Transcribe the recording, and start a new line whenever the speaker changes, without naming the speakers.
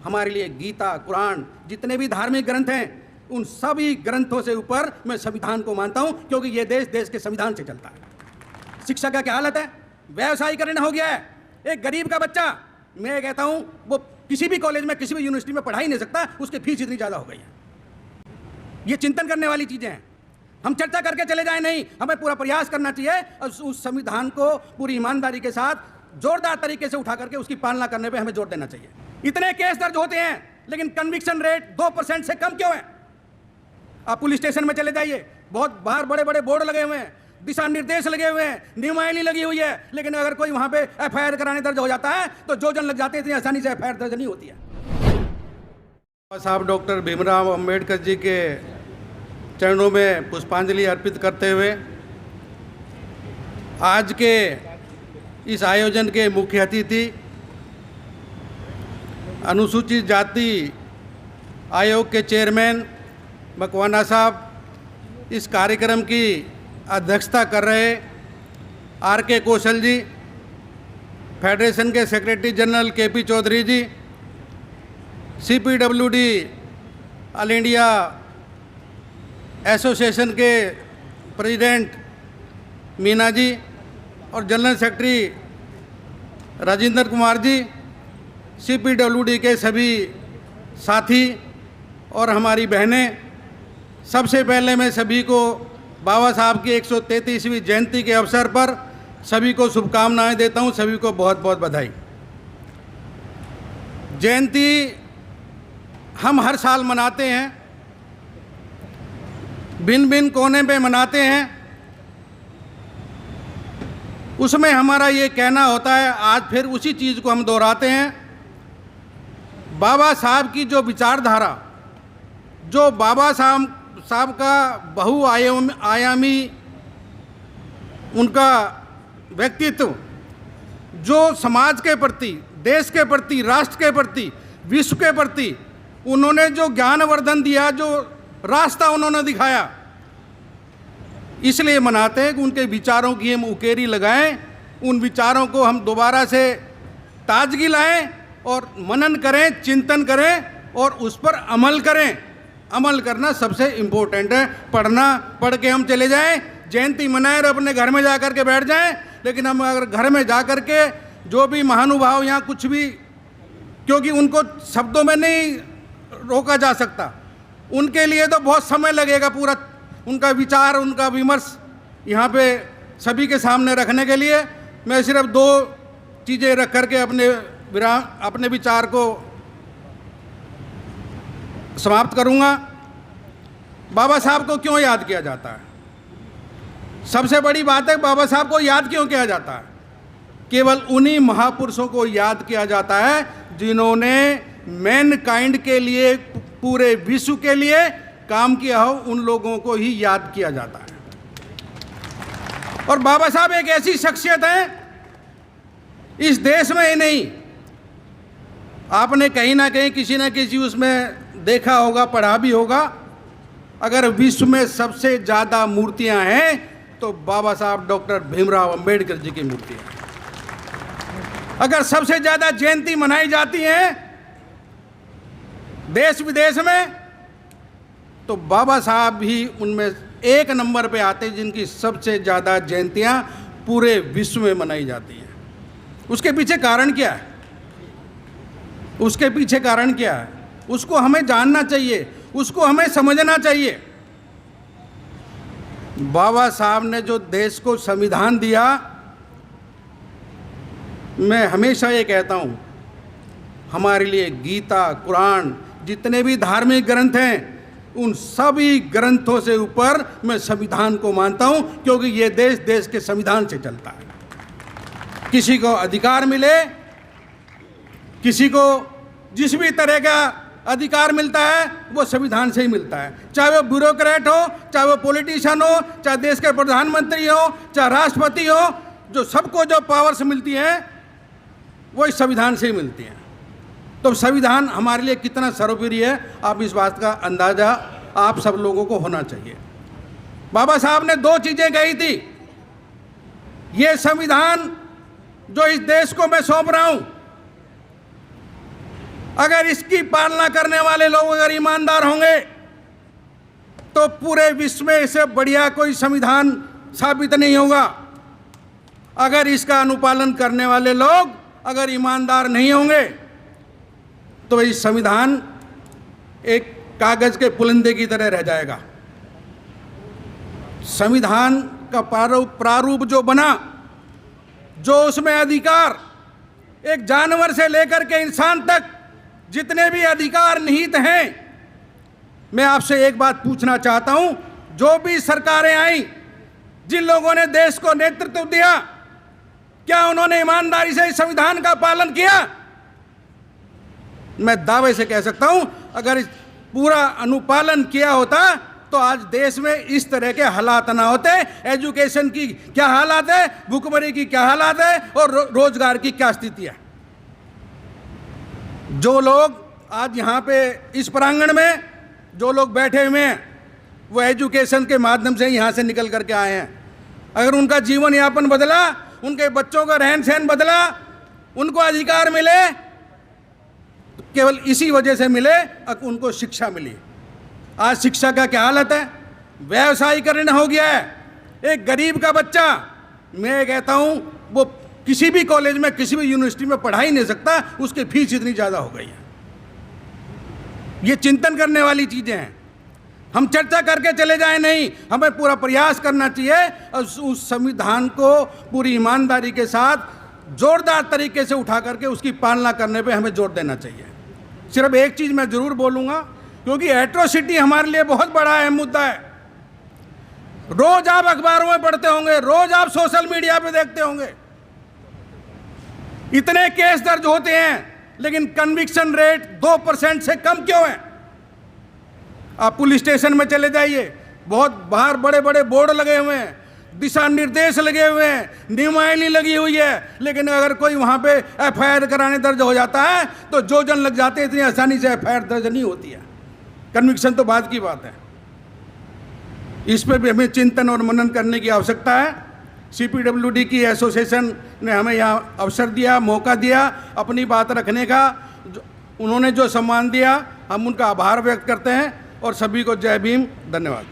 हमारे लिए गीता, कुरान, जितने भी धार्मिक ग्रंथ हैं, उन सभी ग्रंथों से ऊपर मैं संविधान को मानता हूं, क्योंकि ये देश देश के संविधान से चलता है। शिक्षा का क्या हालत है? व्यवसायीकरण हो गया है। एक गरीब का बच्चा, मैं कहता हूं, वो किसी भी कॉलेज में, किसी भी यूनिवर्सिटी में पढ़ा ही नहीं सकता, उसकी फीस इतनी ज़्यादा हो गई है। ये चिंतन करने वाली चीज़ें हैं। हम चर्चा करके चले जाए नहीं, हमें पूरा प्रयास करना चाहिए और उस संविधान को पूरी ईमानदारी के साथ जोरदार तरीके से उठा करके उसकी पालना करने पे हमें जोर देना चाहिए। इतने केस दर्ज होते हैं, लेकिन कन्विक्शन रेट 2% से कम क्यों है? आप पुलिस स्टेशन में चले जाइए, बहुत बाहर बड़े बड़े बोर्ड लगे हुए हैं, दिशा निर्देश लगे हुए हैं, नियमावली लगी हुई है, लेकिन अगर कोई वहां पे एफआईआर कराने दर्ज हो जाता है तो जो जन लग जाते हैं, इतनी आसानी से एफआईआर दर्ज नहीं होती है।
साहब डॉक्टर भीमराव अंबेडकर जी के चरणों में पुष्पांजलि अर्पित करते हुए आज के इस आयोजन के मुख्य अतिथि अनुसूचित जाति आयोग के चेयरमैन मकवाना साहब, इस कार्यक्रम की अध्यक्षता कर रहे आर.के. कौशल जी, फेडरेशन के सेक्रेटरी जनरल के.पी. चौधरी जी, CPWD ऑल इंडिया एसोसिएशन के प्रेसिडेंट मीना जी और general secretary Rajendra Kumar ji, CPWD के सभी साथी और हमारी बहनें, सबसे पहले मैं सभी को बाबा साहब की 133वीं जयंती के अवसर पर सभी को शुभकामनाएं देता हूं, सभी को बहुत बहुत बधाई। जयंती हम हर साल मनाते हैं, भिन्न भिन्न कोने पे मनाते हैं। उसमें हमारा ये कहना होता है, आज फिर उसी चीज़ को हम दोहराते हैं। बाबा साहब की जो विचारधारा, जो बाबा साहब का बहुआयामी उनका व्यक्तित्व, जो समाज के प्रति, देश के प्रति, राष्ट्र के प्रति, विश्व के प्रति उन्होंने जो ज्ञानवर्धन दिया, जो रास्ता उन्होंने दिखाया, इसलिए मनाते हैं कि उनके विचारों की हम उकेरी लगाएं, उन विचारों को हम दोबारा से ताजगी लाएं और मनन करें, चिंतन करें और उस पर अमल करें। अमल करना सबसे इम्पोर्टेंट है। पढ़ के हम चले जाएं, जयंती मनाएं और अपने घर में जा कर के बैठ जाएं, लेकिन हम अगर घर में जा कर के जो भी महानुभाव यहाँ कुछ भी, क्योंकि उनको शब्दों में नहीं रोका जा सकता, उनके लिए तो बहुत समय लगेगा पूरा उनका विचार, उनका विमर्श यहाँ पे सभी के सामने रखने के लिए। मैं सिर्फ 2 चीज़ें रख करके अपने विचार को समाप्त करूँगा। बाबा साहब को क्यों याद किया जाता है? सबसे बड़ी बात है, बाबा साहब को याद क्यों किया जाता है? केवल उन्हीं महापुरुषों को याद किया जाता है जिन्होंने मैनकाइंड के लिए, पूरे विश्व के लिए काम किया हो, उन लोगों को ही याद किया जाता है। और बाबा साहब एक ऐसी शख्सियत है, इस देश में ही नहीं, आपने कहीं ना कहीं किसी न किसी उसमें देखा होगा, पढ़ा भी होगा, अगर विश्व में सबसे ज़्यादा मूर्तियां हैं तो बाबा साहब डॉक्टर भीमराव अंबेडकर जी की मूर्तियां हैं। अगर सबसे ज़्यादा जयंती मनाई जाती हैं देश विदेश में, तो बाबा साहब भी उनमें 1 नंबर पे आते, जिनकी सबसे ज़्यादा जयंतियां पूरे विश्व में मनाई जाती हैं। उसके पीछे कारण क्या है? उसके पीछे कारण क्या है? उसको हमें जानना चाहिए, उसको हमें समझना चाहिए। बाबा साहब ने जो देश को संविधान दिया, मैं हमेशा ये कहता हूँ, हमारे लिए गीता, कुरान, जितने भी धार्मिक ग्रंथ हैं, उन सभी ग्रंथों से ऊपर मैं संविधान को मानता हूँ, क्योंकि ये देश देश के संविधान से चलता है। किसी को अधिकार मिले, किसी को जिस भी तरह का अधिकार मिलता है वो संविधान से ही मिलता है, चाहे वो ब्यूरोक्रेट हो, चाहे वो पॉलिटिशियन हो, चाहे देश के प्रधानमंत्री हो, चाहे राष्ट्रपति हो, जो सबको जो पावर्स मिलती हैं वो इस संविधान से ही मिलती हैं। तो संविधान हमारे लिए कितना सर्वोपरि है, आप इस बात का अंदाज़ा आप सब लोगों को होना चाहिए। बाबा साहब ने 2 चीज़ें कही थी, ये संविधान जो इस देश को मैं सौंप रहा हूँ, अगर इसकी पालना करने वाले लोग अगर ईमानदार होंगे तो पूरे विश्व में इससे बढ़िया कोई संविधान साबित नहीं होगा। अगर इसका अनुपालन करने वाले लोग अगर ईमानदार नहीं होंगे तो ये संविधान एक कागज के पुलंदे की तरह रह जाएगा। संविधान का प्रारूप जो बना, जो उसमें अधिकार एक जानवर से लेकर के इंसान तक जितने भी अधिकार निहित हैं, मैं आपसे एक बात पूछना चाहता हूं, जो भी सरकारें आई, जिन लोगों ने देश को नेतृत्व दिया, क्या उन्होंने ईमानदारी से इस संविधान का पालन किया? मैं दावे से कह सकता हूं, अगर इस पूरा अनुपालन किया होता तो आज देश में इस तरह के हालात ना होते। एजुकेशन की क्या हालात है, भुखमरी की क्या हालात है और रोजगार की क्या स्थिति है। जो लोग आज यहाँ पे इस प्रांगण में जो लोग बैठे हुए हैं वो एजुकेशन के माध्यम से यहाँ से निकल करके आए हैं। अगर उनका जीवन यापन बदला, उनके बच्चों का रहन सहन बदला, उनको अधिकार मिले, तो केवल इसी वजह से मिले, उनको शिक्षा मिली। आज शिक्षा का क्या हालत है, व्यवसायीकरण हो गया है। एक गरीब का बच्चा, मैं कहता हूँ, वो किसी भी कॉलेज में किसी भी यूनिवर्सिटी में पढ़ा ही नहीं सकता, उसकी फीस इतनी ज़्यादा हो गई है। ये चिंतन करने वाली चीज़ें हैं। हम चर्चा करके चले जाएं नहीं, हमें पूरा प्रयास करना चाहिए और उस संविधान को पूरी ईमानदारी के साथ जोरदार तरीके से उठा करके उसकी पालना करने पे हमें जोर देना चाहिए। सिर्फ एक चीज़ मैं ज़रूर बोलूँगा, क्योंकि एट्रोसिटी हमारे लिए बहुत बड़ा अहम मुद्दा है। रोज आप अखबारों में पढ़ते होंगे, रोज आप सोशल मीडिया पे देखते होंगे, इतने केस दर्ज होते हैं, लेकिन कन्विक्शन रेट 2% से कम क्यों है? आप पुलिस स्टेशन में चले जाइए, बहुत बाहर बड़े बड़े बोर्ड लगे हुए हैं, दिशा निर्देश लगे हुए हैं, नियमावली लगी हुई है, लेकिन अगर कोई वहाँ पे एफआईआर कराने दर्ज हो जाता है तो जो जन लग जाते हैं, इतनी आसानी से एफआईआर दर्ज नहीं होती है। कन्विक्शन तो बाद की बात है। इस पर भी हमें चिंतन और मनन करने की आवश्यकता है। CPWD की एसोसिएशन ने हमें यहाँ अवसर दिया, मौका दिया अपनी बात रखने का। उन्होंने जो सम्मान दिया, हम उनका आभार व्यक्त करते हैं और सभी को जय भीम, धन्यवाद।